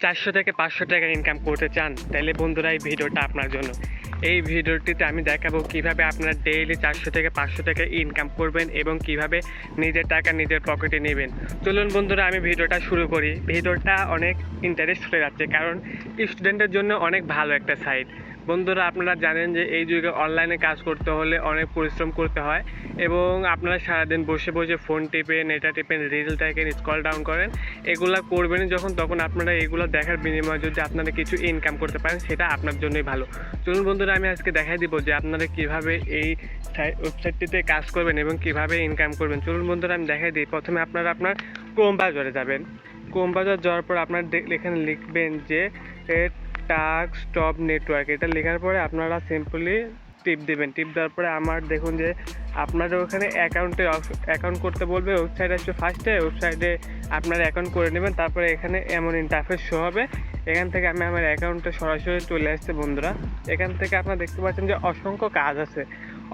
400 থেকে 500 টাকা ইনকাম করতে চান, তাহলে বন্ধুরা এই ভিডিওটা আপনার জন্য। এই ভিডিওটিতে আমি দেখাবো কিভাবে আপনারা ডেইলি 400 থেকে 500 টাকা ইনকাম করবেন এবং কিভাবে নিজের টাকা নিজের পকেটে নেবেন। চলুন বন্ধুরা আমি ভিডিওটা শুরু করি। ভিডিওটা অনেক ইন্টারেস্ট হয়ে যাচ্ছে, কারণ স্টুডেন্টের জন্য অনেক ভালো একটা সাইট। বন্ধুরা আপনারা জানেন যে এই যুগে অনলাইনে কাজ করতে হলে অনেক পরিশ্রম করতে হয় এবং আপনারা সারাদিন বসে বসে ফোন টিপেন, এটা টিপেন, রিল দেখেন, স্ক্রল ডাউন করেন। এগুলো করবেন যখন, তখন আপনারা এগুলো দেখার বিনিময়ে যদি আপনারা কিছু ইনকাম করতে পারেন, সেটা আপনার জন্যই ভালো। চলুন বন্ধুরা আমি আজকে দেখাই দিব যে আপনারা কিভাবে এই ওয়েবসাইটটিতে কাজ করবেন এবং কিভাবে ইনকাম করবেন। চলুন বন্ধুরা আমি দেখাই দিই। প্রথমে আপনারা আপনার ক্রোম ব্রাউজারে যাবেন। ক্রোম ব্রাউজার যাওয়ার পর আপনার এখানে লিখবেন যে টাস্ক স্টপ নেটওয়ার্ক। এটা লেখার পরে আপনারা সিম্পলি টিপ দেবেন। টিপ দেওয়ার পরে আমার দেখুন যে আপনাদের ওখানে অ্যাকাউন্ট করতে বলবে। ওয়েবসাইট আসবে ফার্স্টে, ওয়েবসাইটে আপনারা অ্যাকাউন্ট করে নেবেন। তারপরে এখানে এমন ইন্টারফেস শো হবে। এখান থেকে আমি আমার অ্যাকাউন্টে সরাসরি চলে আসছে বন্ধুরা। এখান থেকে আপনারা দেখতে পাচ্ছেন যে অসংখ্য কাজ আছে।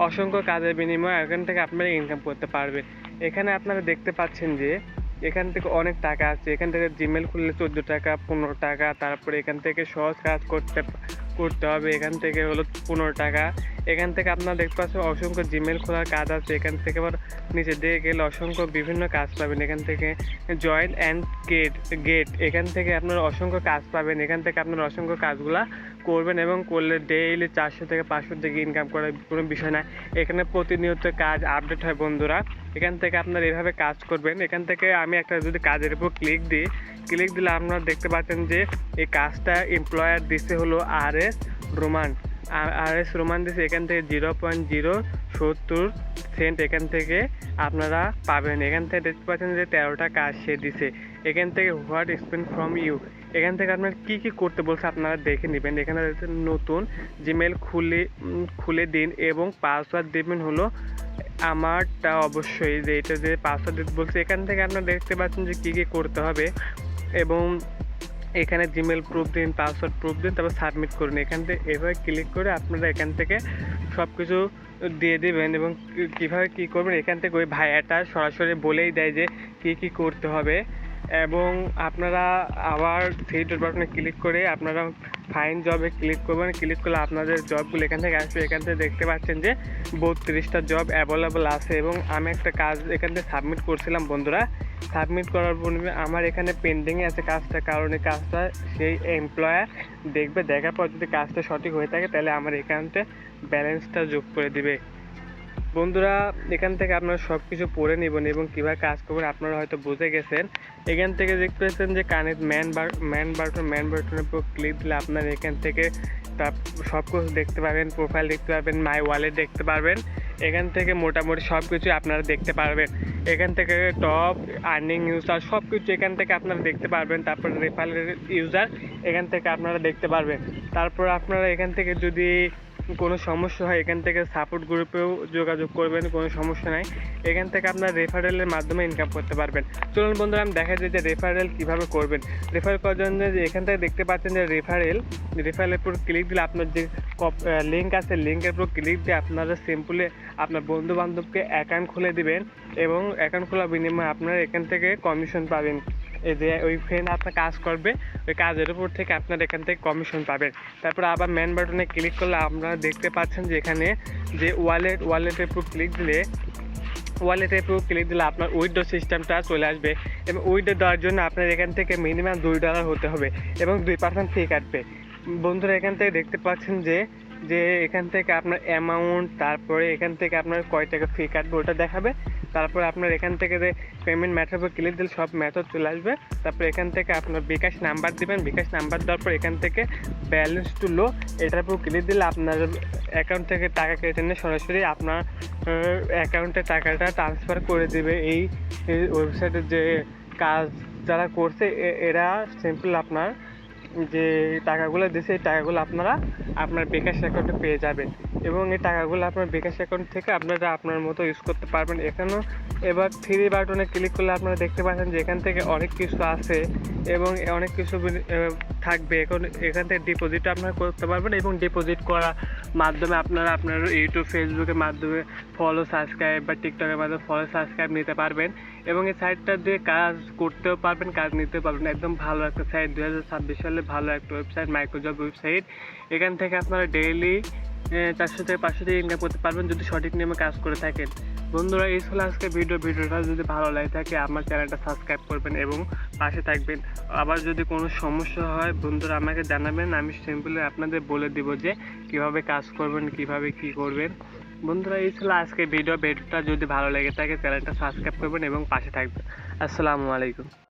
অসংখ্য কাজের বিনিময়ে এখান থেকে আপনারা ইনকাম করতে পারবেন। এখানে আপনারা দেখতে পাচ্ছেন যে এখান থেকে অনেক টাকা আছে। এখান থেকে জিমেল খুললে 14 টাকা, 15 টাকা। তারপরে এখান থেকে সহজ কাজ করতে হবে, এখান থেকে হলো 15 টাকা। এখান থেকে আপনারা দেখতে পাচ্ছেন অসংখ্য জিমেল খোলার কাজ আছে। এখান থেকে আবার নিচে দিয়ে গেলে অসংখ্য বিভিন্ন কাজ পাবেন। এখান থেকে জয়েন অ্যান্ড গেট এখান থেকে আপনারা অসংখ্য কাজ পাবেন। এখান থেকে আপনারা অসংখ্য কাজগুলা করবেন এবং করলে ডেইলি 400 থেকে 500 থেকে ইনকাম করার কোনো বিষয় না। এখানে প্রতিনিয়ত কাজ আপডেট হয় বন্ধুরা। এখান থেকে আপনারা এভাবে কাজ করবেন। এখান থেকে আমি একটা যদি কাজের উপর ক্লিক দিলে আপনারা দেখতে পাচ্ছেন যে এই কাজটা এমপ্লয়ার দিছে হলো RS রোমান দিছে। এখান থেকে 0.070 সেন্ট এখান থেকে আপনারা পাবেন। এখান থেকে দেখতে পাচ্ছেন যে 13টা কাজ সে দিছে। এখান থেকে হোয়াট এক্সপেন্ড ফ্রম ইউ, এখান থেকে আপনার কী করতে বলছে আপনারা দেখে নেবেন। এখানে নতুন জিমেল খুলে দিন এবং পাসওয়ার্ড দেবেন হলো আমারটা অবশ্যই, যে এটা যে পাসওয়ার্ড দিতে বলছে। এখান থেকে আপনারা দেখতে পাচ্ছেন যে কী করতে হবে এবং এখানে জিমেল প্রুফ দিন, পাসওয়ার্ড প্রুফ দিন, তারপর সাবমিট করুন। এখান থেকে এভাবে ক্লিক করে আপনারা এখান থেকে সব কিছু দিয়ে দেবেন এবং কীভাবে কী করবেন এখান থেকে ওই ভাইয়াটা সরাসরি বলেই দেয় যে কী করতে হবে। এবং আপনারা আবার থ্রি ডট বাটনে ক্লিক করে আপনারা ফাইন জবে ক্লিক করবেন। ক্লিক করলে আপনাদের জবগুলো এখান থেকে আসবে। এখান থেকে দেখতে পাচ্ছেন যে 32টা জব অ্যাভেলেবল আছে এবং আমি একটা কাজ এখান থেকে সাবমিট করছিলাম বন্ধুরা। সাবমিট করার পর আমার এখানে পেন্ডিংয়ে আছে কাজটা, কারণ এই কাজটা সেই এমপ্লয়ার দেখবে। দেখার পর যদি কাজটা সঠিক হয়ে থাকে তাহলে আমার অ্যাকাউন্টে ব্যালেন্সটা যোগ করে দিবে। বন্ধুরা এখান থেকে আপনারা সব কিছু পড়ে নেবেন এবং কীভাবে কাজ করবেন আপনারা হয়তো বুঝে গেছেন। এখান থেকে দেখতে পাচ্ছেন যে কানেক্ট ম্যান বাটনের উপর ক্লিক দিলে আপনারা এখান থেকে সব কিছু দেখতে পাবেন। প্রোফাইল দেখতে পাবেন, মাই ওয়ালেট দেখতে পারবেন। এখান থেকে মোটামুটি সব কিছু আপনারা দেখতে পারবেন। এখান থেকে টপ আর্নিং ইউজার সব কিছু এখান থেকে আপনারা দেখতে পারবেন। তারপর রেফারেল ইউজার এখান থেকে আপনারা দেখতে পারবেন। তারপর আপনারা এখান থেকে যদি কোনো সমস্যা হয় এখান থেকে সাপোর্ট গ্রুপেও যোগাযোগ করবেন, কোনো সমস্যা নাই। এখান থেকে আপনার রেফারেলের মাধ্যমে ইনকাম করতে পারবেন। চলুন বন্ধুরা আমি দেখা যায় যে রেফারেল কীভাবে করবেন। রেফারেল করার জন্য এখান থেকে দেখতে পাচ্ছেন যে রেফারেলের উপর ক্লিক দিলে আপনার যে লিঙ্ক আছে, লিঙ্কের উপর ক্লিক দিয়ে আপনারা সিম্পলি আপনার বন্ধু বান্ধবকে অ্যাকাউন্ট খুলে দিবেন এবং অ্যাকাউন্ট খোলার বিনিময়ে আপনারা এখান থেকে কমিশন পাবেন। এই যে ওই ফ্রেন্ড আপনার কাজ করবে, ওই কাজের উপর থেকে আপনারা এখান থেকে কমিশন পাবেন। তারপর আবার ম্যান বাটনে ক্লিক করলে আপনারা দেখতে পাচ্ছেন যে এখানে যে ওয়ালেটের উপর ক্লিক দিলে আপনার উইথড্র সিস্টেমটা চলে আসবে এবং উইথড্র দেওয়ার জন্য আপনার এখান থেকে মিনিমাম $2 হতে হবে এবং 2% ফি কাটবে। বন্ধুরা এখান থেকে দেখতে পাচ্ছেন যে এখান থেকে আপনার অ্যামাউন্ট, তারপরে এখান থেকে আপনার কয় টাকা ফি কাটবে ওটা দেখাবে। তারপর আপনার এখান থেকে যে পেমেন্ট মেথড উপর ক্লিক দিলে সব মেথড চলে আসবে। তারপর এখান থেকে আপনার বিকাশ নাম্বার দিবেন। বিকাশ নাম্বার দেওয়ার পর এখান থেকে ব্যালেন্স টু লো এটার উপর ক্লিক দিলে আপনার অ্যাকাউন্ট থেকে টাকা কেটে নিয়ে সরাসরি আপনার অ্যাকাউন্টে টাকাটা ট্রান্সফার করে দেবে। এই ওয়েবসাইটের যে কাজ যারা করছে এরা সিম্পল আপনার যে টাকাগুলো দিয়েছে এই টাকাগুলো আপনারা আপনার বিকাশ অ্যাকাউন্টে পেয়ে যাবেন এবং এই টাকাগুলো আপনার বিকাশ অ্যাকাউন্ট থেকে আপনারা আপনার মতো ইউজ করতে পারবেন। এখানেও এবার থ্রি বাটনে ক্লিক করলে আপনারা দেখতে পাচ্ছেন যে এখান থেকে অনেক কিছু আছে এবং অনেক কিছু থাকবে। এখন এখান থেকে ডিপোজিট আপনারা করতে পারবেন এবং ডিপোজিট করার মাধ্যমে আপনারা আপনার ইউটিউব ফেসবুকের মাধ্যমে ফলো সাবস্ক্রাইব বা টিকটকের মাধ্যমে ফলো সাবস্ক্রাইব নিতে পারবেন এবং এই সাইটটা দিয়ে কাজ করতেও পারবেন, কাজ নিতেও পারবেন। একদম ভালো একটা সাইট, 2026 সালে ভালো একটা ওয়েবসাইট, মাইক্রোজব ওয়েবসাইট। এখান থেকে আপনারা ডেইলি 400 থেকে 500 টাকা ইনকাম করতে পারবেন যদি সঠিক নিয়মে কাজ করে থাকেন। বন্ধুরা, এই ছিল আজকে ভিডিওটা যদি ভালো লাগে থাকে আমার চ্যানেলটা সাবস্ক্রাইব করবেন এবং পাশে থাকবেন। আবার যদি কোনো সমস্যা হয় বন্ধুরা আমাকে জানাবেন, আমি সিম্পলি আপনাদের বলে দিব যে কিভাবে কাজ করবেন, কিভাবে কি করবেন। বন্ধুরা, এই ছিল আজকে ভিডিওটা যদি ভালো লেগে থাকে চ্যানেলটা সাবস্ক্রাইব করবেন এবং পাশে থাকবেন। আসসালামু আলাইকুম।